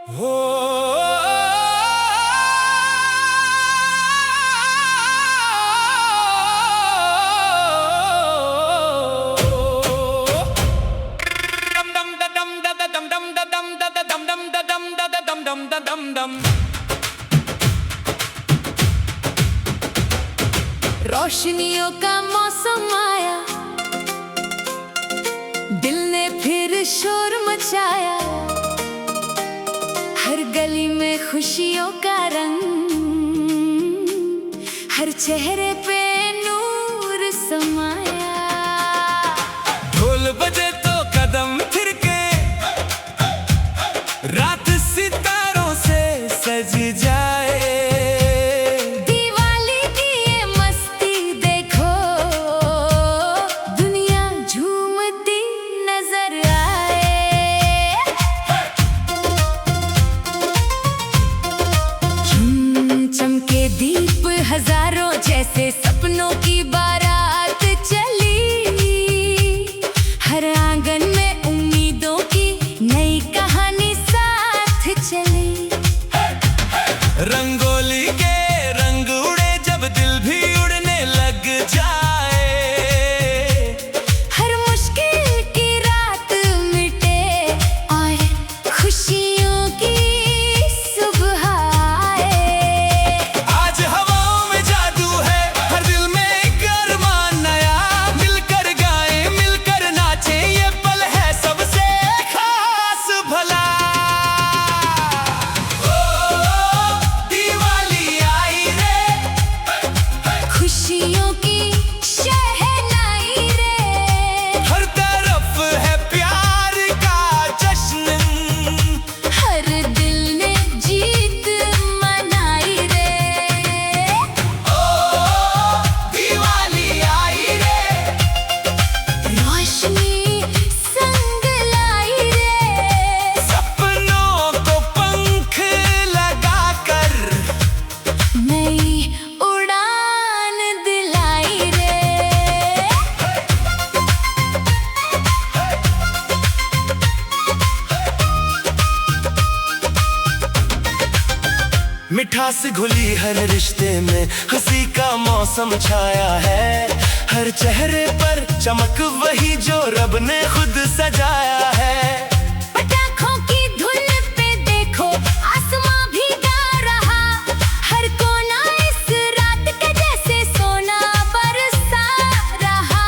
हो रोशनियों का मौसम आया, दिल ने फिर शोर मचाया। हर गली में खुशियों का रंग, हर चेहरे पे नूर समाया। ढोल बजे तो कदम थिरके, रात सितारों से सज जाए। दिवाली की ये मस्ती देखो, दुनिया झूमती नजर आए। चमके दीप हजारों, जैसे सपनों की बारात चली। हर आंगन में उम्मीदों की नई कहानी साथ चली। रंगोली के रंग उड़े, जब दिल भी उड़ने लग जाए। हर मुश्किल की रात मिटे और खुशियों की सुबह आए। आज हवाओं में जादू है, हर दिल में एक अरमान नया। मिलकर गाएं, मिलकर नाचें, ये पल है सबसे खास भला। दिवाली आई रे, खुशियों की शहनाई रे। हर तरफ है प्यार का जश्न। हर दिल ने जीत मनाई रे। दिवाली आई रे, रोशनी संग लाई रे। सपनों को पंख लगाकर। नई उड़ान दिलाई रे। मिठास घुली हर रिश्ते में, हंसी का मौसम छाया है। हर चेहरे पर चमक वही जो रब ने खुद सजाया है। पटाखों की धुन पे देखो, आसमां भी गा रहा। हर कोना इस रात के जैसे सोना बरसा रहा।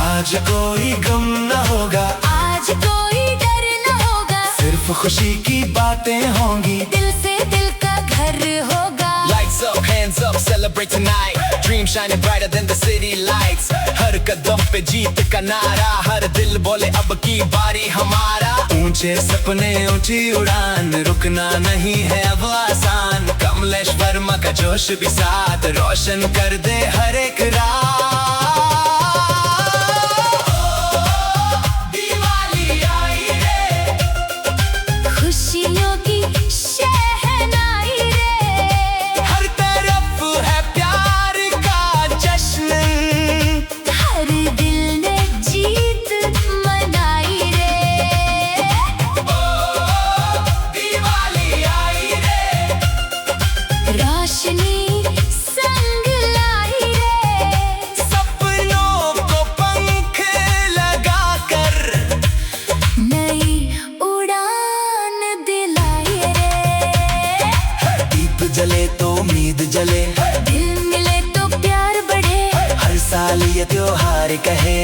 आज कोई गम न होगा, आज कोई डर न होगा, सिर्फ खुशी की बातें होंगी। दिल से दिल का घर होगा। Lights up, hands up, celebrate tonight. Dream shining brighter than the city lights. हर कदम पे जीत का नारा, हर दिल बोले अब की बारी हमारा। ऊंचे सपने ऊंची उड़ान, रुकना नहीं है अब आसान। कमलेश वर्मा का जोश भी साथ रोशन कर दे हर एक रात। दिवाली आई रे, खुशियों की शहनाई रे। हर तरफ है प्यार का जश्न। हर दिल ने जीत मनाई रे। दिवाली आई रे, रोशनी संग लाई रे। सपनों को पंख लगाकर। नई उड़ान दिलाई रे। दीप जले तो उम्मीद जले, दिल मिले तो प्यार बढ़े। हर साल ये त्योहार कहे